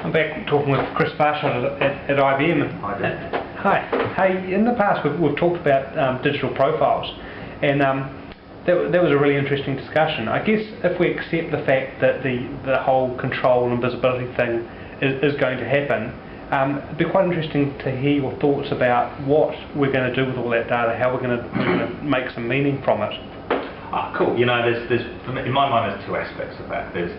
I'm back talking with Chris Sparshott at IBM. Hi. Hey, in the past we've talked about digital profiles, and that was a really interesting discussion. I guess if we accept the fact that the whole control and visibility thing is going to happen, it'd be quite interesting to hear your thoughts about what we're going to do with all that data, how we're going to make some meaning from it. Cool. You know, there's in my mind there's two aspects of that. There's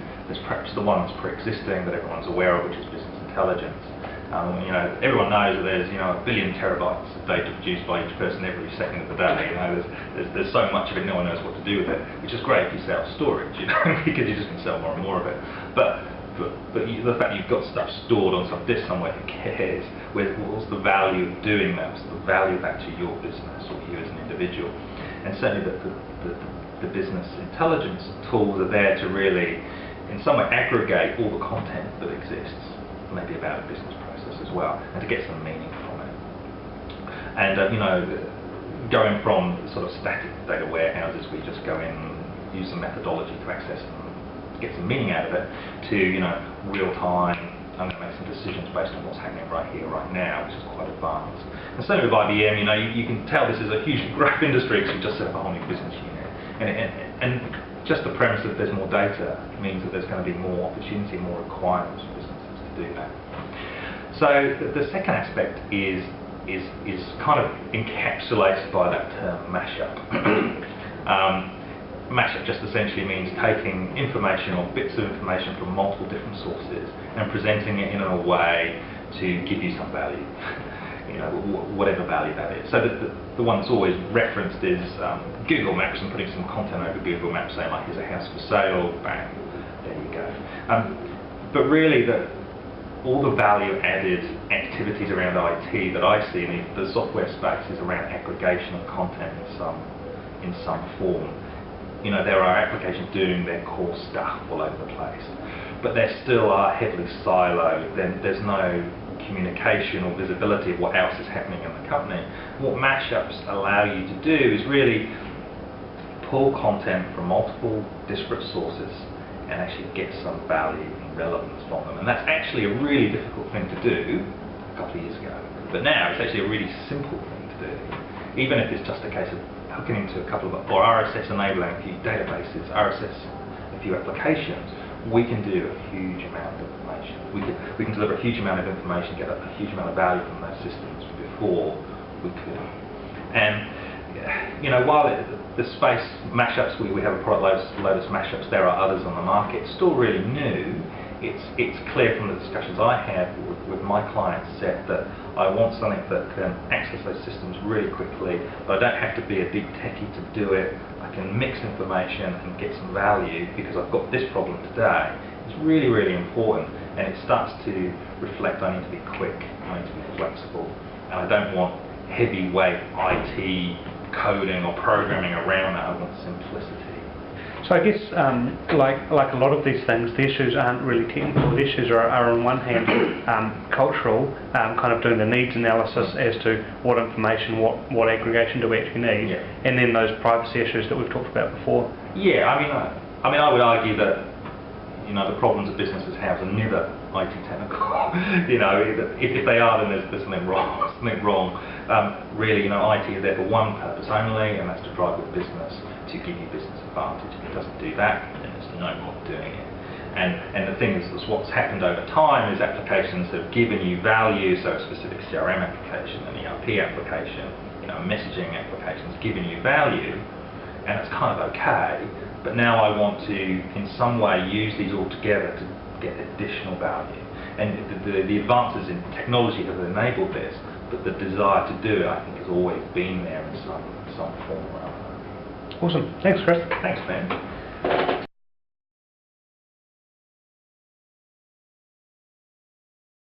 perhaps the one that's pre-existing that everyone's aware of, which is business intelligence. You know, everyone knows that there's 1 billion terabytes of data produced by each person every second of the day. You know, there's so much of it, no one knows what to do with it, which is great if you sell storage, you know, because you just can sell more and more of it. But the fact you've got stuff stored on some disk somewhere, who cares? What's the value of doing that? What's the value back to your business or you as an individual? And certainly the business intelligence tools are there to really, in some way, aggregate all the content that exists, maybe about a business process as well, and to get some meaning from it. And you know, going from sort of static data warehouses, we just go in, use some methodology to access them, get some meaning out of it, to real time. I'm going to make some decisions based on what's happening right here, right now, which is quite advanced. And certainly with IBM, you can tell this is a hugely growth industry because we just set up a whole new business unit. And just the premise that there's more data means that there's going to be more opportunity, more requirements for businesses to do that. So the second aspect is kind of encapsulated by that term mashup. Mashup just essentially means taking information or bits of information from multiple different sources and presenting it in a way to give you some value, whatever value that is. So the one that's always referenced is Google Maps, and putting some content over Google Maps saying like, here's a house for sale, bang, there you go. But really all the value added activities around IT that I see in the software space is around aggregation of content in some form. You know, there are applications doing their core stuff all over the place, but they still are heavily siloed. There's no communication or visibility of what else is happening in the company. What mashups allow you to do is really pull content from multiple disparate sources and actually get some value and relevance from them. And that's actually a really difficult thing to do a couple of years ago. But now it's actually a really simple thing to do. Even if it's just a case of hooking into a couple of, or RSS enabling a few databases, RSS a few applications, we can do a huge amount of information. We can deliver a huge amount of information, get a huge amount of value from those systems before we could. And while the space mashups, we have a product Lotus mashups, there are others on the market, still really new. It's clear from the discussions I have with my client set that I want something that can access those systems really quickly, but I don't have to be a deep techie to do it. I can mix information and get some value because I've got this problem today. It's really, really important, and it starts to reflect I need to be quick, I need to be flexible, and I don't want heavyweight IT coding or programming around that. I want simplicity. So I guess, like a lot of these things, the issues aren't really technical. The issues are on one hand cultural, kind of doing the needs analysis as to what information, what aggregation do we actually need, and then those privacy issues that we've talked about before. Yeah, I mean, I would argue that the problems that businesses have are never IT technical. If they are, then there's something wrong. Really, IT is there for one purpose only, and that's to drive the business, to give you business advantage. If it doesn't do that, then there's no point doing it. And the thing is, what's happened over time is applications have given you value. So a specific CRM application, an ERP application, messaging applications given you value, and it's kind of okay. But now I want to, in some way, use these all together to get additional value. And the advances in technology have enabled this, but the desire to do it, I think, has always been there in some form or other. Awesome. Thanks, Chris. Thanks, Ben.